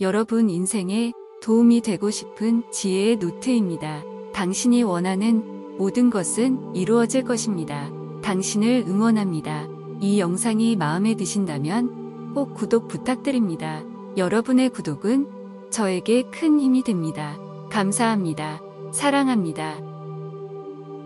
여러분 인생에 도움이 되고 싶은 지혜의 노트입니다. 당신이 원하는 모든 것은 이루어질 것입니다. 당신을 응원합니다. 이 영상이 마음에 드신다면 꼭 구독 부탁드립니다. 여러분의 구독은 저에게 큰 힘이 됩니다. 감사합니다. 사랑합니다.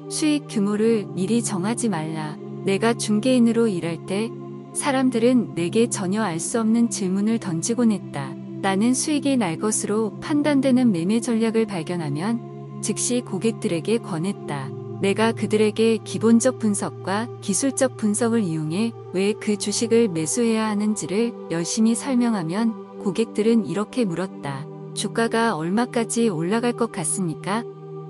수익 규모를 미리 정하지 말라. 내가 중개인으로 일할 때 사람들은 내게 전혀 알 수 없는 질문을 던지곤 했다. 나는 수익이 날 것으로 판단되는 매매 전략을 발견하면 즉시 고객들에게 권했다. 내가 그들에게 기본적 분석과 기술적 분석을 이용해 왜 그 주식을 매수해야 하는지를 열심히 설명하면 고객들은 이렇게 물었다. 주가가 얼마까지 올라갈 것 같습니까?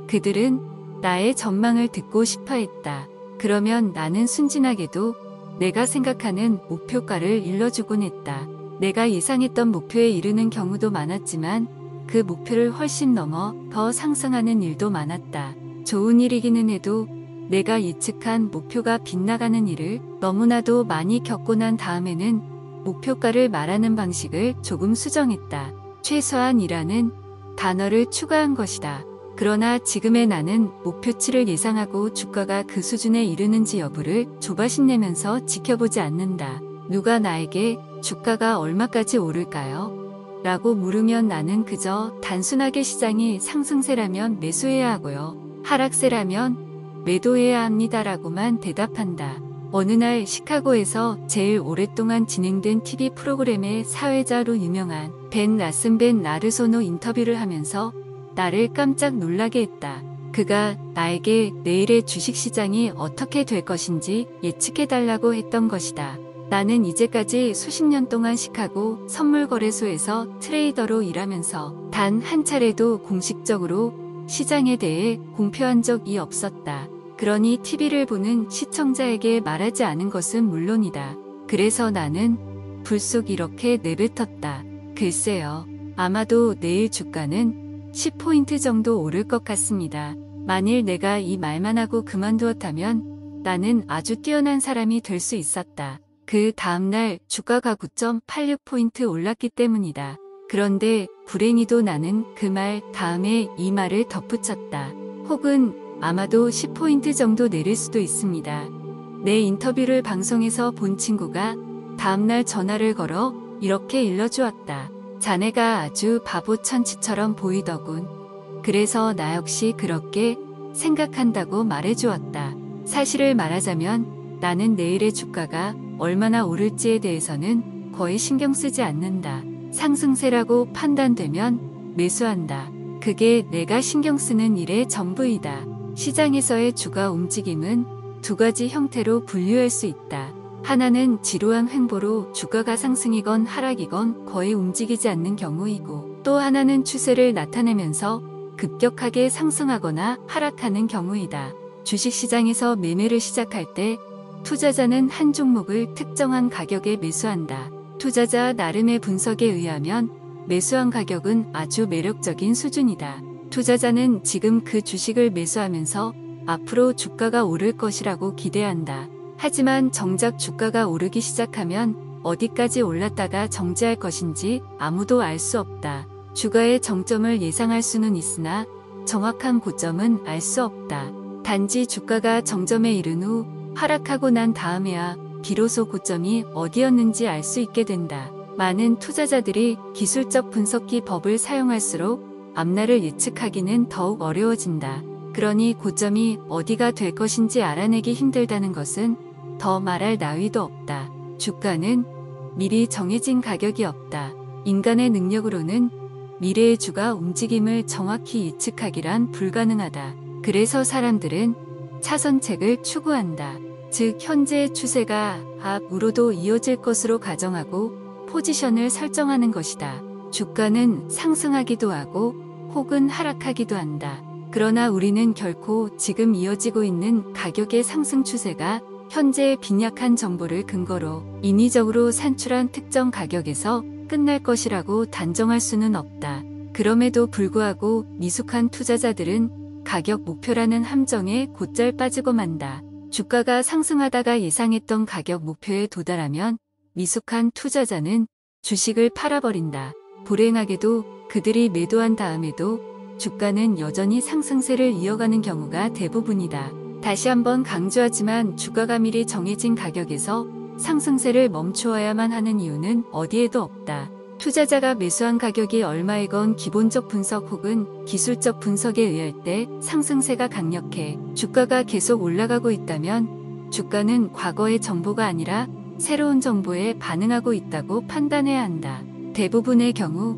그들은 나의 전망을 듣고 싶어 했다. 그러면 나는 순진하게도 내가 생각하는 목표가를 일러주곤 했다. 내가 예상했던 목표에 이르는 경우도 많았지만 그 목표를 훨씬 넘어 더 상승하는 일도 많았다. 좋은 일이기는 해도 내가 예측한 목표가 빗나가는 일을 너무나도 많이 겪고 난 다음에는 목표가를 말하는 방식을 조금 수정했다. 최소한이라는 단어를 추가한 것이다. 그러나 지금의 나는 목표치를 예상하고 주가가 그 수준에 이르는지 여부를 조바심 내면서 지켜보지 않는다. 누가 나에게 주가가 얼마까지 오를까요? 라고 물으면 나는 그저 단순하게 시장이 상승세라면 매수해야 하고요. 하락세라면 매도해야 합니다라고만 대답한다. 어느 날 시카고에서 제일 오랫동안 진행된 TV 프로그램의 사회자로 유명한 벤 라슨벤 라르소노 인터뷰를 하면서 나를 깜짝 놀라게 했다. 그가 나에게 내일의 주식시장이 어떻게 될 것인지 예측해달라고 했던 것이다. 나는 이제까지 수십 년 동안 시카고 선물거래소에서 트레이더로 일하면서 단 한 차례도 공식적으로 시장에 대해 공표한 적이 없었다. 그러니 TV를 보는 시청자에게 말하지 않은 것은 물론이다. 그래서 나는 불쑥 이렇게 내뱉었다. 글쎄요. 아마도 내일 주가는 10포인트 정도 오를 것 같습니다. 만일 내가 이 말만 하고 그만두었다면 나는 아주 뛰어난 사람이 될 수 있었다. 그 다음날 주가가 9.86포인트 올랐기 때문이다. 그런데 불행히도 나는 그 말 다음에 이 말을 덧붙였다. 혹은 아마도 10포인트 정도 내릴 수도 있습니다. 내 인터뷰를 방송에서 본 친구가 다음날 전화를 걸어 이렇게 일러주었다. 자네가 아주 바보천치처럼 보이더군. 그래서 나 역시 그렇게 생각한다고 말해주었다. 사실을 말하자면 나는 내일의 주가가 얼마나 오를지에 대해서는 거의 신경 쓰지 않는다. 상승세라고 판단되면 매수한다. 그게 내가 신경 쓰는 일의 전부이다. 시장에서의 주가 움직임은 두 가지 형태로 분류할 수 있다. 하나는 지루한 횡보로 주가가 상승이건 하락이건 거의 움직이지 않는 경우이고, 또 하나는 추세를 나타내면서 급격하게 상승하거나 하락하는 경우이다. 주식시장에서 매매를 시작할 때 투자자는 한 종목을 특정한 가격에 매수한다. 투자자 나름의 분석에 의하면 매수한 가격은 아주 매력적인 수준이다. 투자자는 지금 그 주식을 매수하면서 앞으로 주가가 오를 것이라고 기대한다. 하지만 정작 주가가 오르기 시작하면 어디까지 올랐다가 정지할 것인지 아무도 알 수 없다. 주가의 정점을 예상할 수는 있으나 정확한 고점은 알 수 없다. 단지 주가가 정점에 이른 후 하락하고 난 다음에야 비로소 고점이 어디였는지 알 수 있게 된다. 많은 투자자들이 기술적 분석기 법을 사용할수록 앞날을 예측하기는 더욱 어려워진다. 그러니 고점이 어디가 될 것인지 알아내기 힘들다는 것은 더 말할 나위도 없다. 주가는 미리 정해진 가격이 없다. 인간의 능력으로는 미래의 주가 움직임을 정확히 예측하기란 불가능하다. 그래서 사람들은 차선책을 추구한다. 즉 현재의 추세가 앞으로도 이어질 것으로 가정하고 포지션을 설정하는 것이다. 주가는 상승하기도 하고 혹은 하락하기도 한다. 그러나 우리는 결코 지금 이어지고 있는 가격의 상승 추세가 현재의 빈약한 정보를 근거로 인위적으로 산출한 특정 가격에서 끝날 것이라고 단정할 수는 없다. 그럼에도 불구하고 미숙한 투자자들은 가격 목표라는 함정에 곧잘 빠지고 만다. 주가가 상승하다가 예상했던 가격 목표에 도달하면 미숙한 투자자는 주식을 팔아버린다. 불행하게도 그들이 매도한 다음에도 주가는 여전히 상승세를 이어가는 경우가 대부분이다. 다시 한번 강조하지만 주가가 미리 정해진 가격에서 상승세를 멈추어야만 하는 이유는 어디에도 없다. 투자자가 매수한 가격이 얼마이건 기본적 분석 혹은 기술적 분석에 의할 때 상승세가 강력해 주가가 계속 올라가고 있다면 주가는 과거의 정보가 아니라 새로운 정보에 반응하고 있다고 판단해야 한다. 대부분의 경우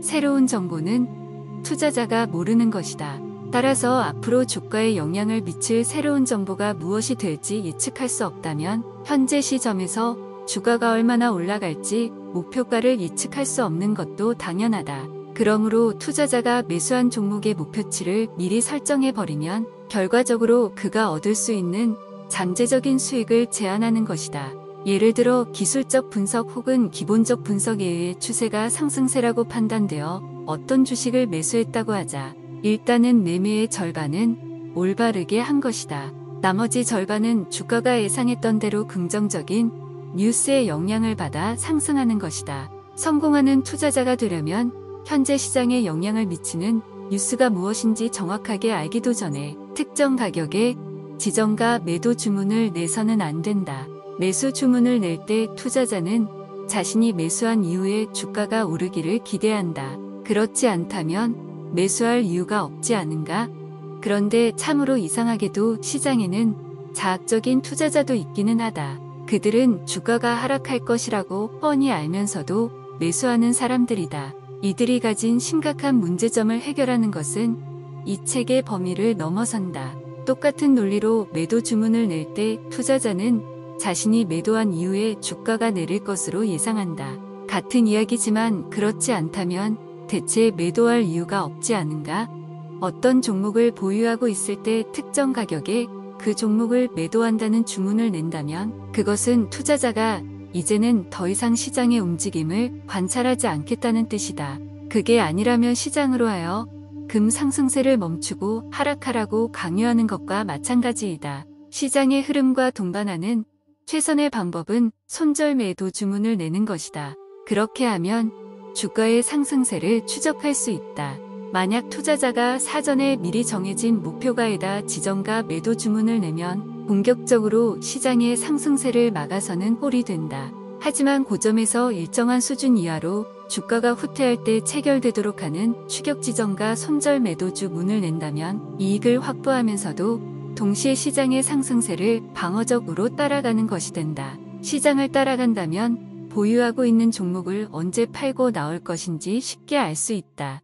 새로운 정보는 투자자가 모르는 것이다. 따라서 앞으로 주가에 영향을 미칠 새로운 정보가 무엇이 될지 예측할 수 없다면 현재 시점에서 주가가 얼마나 올라갈지 목표가를 예측할 수 없는 것도 당연하다. 그러므로 투자자가 매수한 종목의 목표치를 미리 설정해버리면 결과적으로 그가 얻을 수 있는 잠재적인 수익을 제한하는 것이다. 예를 들어 기술적 분석 혹은 기본적 분석에 의해 추세가 상승세라고 판단되어 어떤 주식을 매수했다고 하자. 일단은 매매의 절반은 올바르게 한 것이다. 나머지 절반은 주가가 예상했던 대로 긍정적인 뉴스의 영향을 받아 상승하는 것이다. 성공하는 투자자가 되려면 현재 시장에 영향을 미치는 뉴스가 무엇인지 정확하게 알기도 전에 특정 가격에 지정과 매도 주문을 내서는 안 된다. 매수 주문을 낼 때 투자자는 자신이 매수한 이후에 주가가 오르기를 기대한다. 그렇지 않다면 매수할 이유가 없지 않은가? 그런데 참으로 이상하게도 시장에는 자학적인 투자자도 있기는 하다. 그들은 주가가 하락할 것이라고 뻔히 알면서도 매수하는 사람들이다. 이들이 가진 심각한 문제점을 해결하는 것은 이 책의 범위를 넘어선다. 똑같은 논리로 매도 주문을 낼 때 투자자는 자신이 매도한 이후에 주가가 내릴 것으로 예상한다. 같은 이야기지만 그렇지 않다면 대체 매도할 이유가 없지 않은가? 어떤 종목을 보유하고 있을 때 특정 가격에 그 종목을 매도한다는 주문을 낸다면 그것은 투자자가 이제는 더 이상 시장의 움직임을 관찰하지 않겠다는 뜻이다. 그게 아니라면 시장으로 하여 금 상승세를 멈추고 하락하라고 강요하는 것과 마찬가지이다. 시장의 흐름과 동반하는 최선의 방법은 손절 매도 주문을 내는 것이다. 그렇게 하면 주가의 상승세를 추적할 수 있다. 만약 투자자가 사전에 미리 정해진 목표가에다 지정과 매도 주문을 내면 본격적으로 시장의 상승세를 막아서는 홀이 된다. 하지만 고점에서 일정한 수준 이하로 주가가 후퇴할 때 체결되도록 하는 추격 지정과 손절 매도 주문을 낸다면 이익을 확보하면서도 동시에 시장의 상승세를 방어적으로 따라가는 것이 된다. 시장을 따라간다면 보유하고 있는 종목을 언제 팔고 나올 것인지 쉽게 알 수 있다.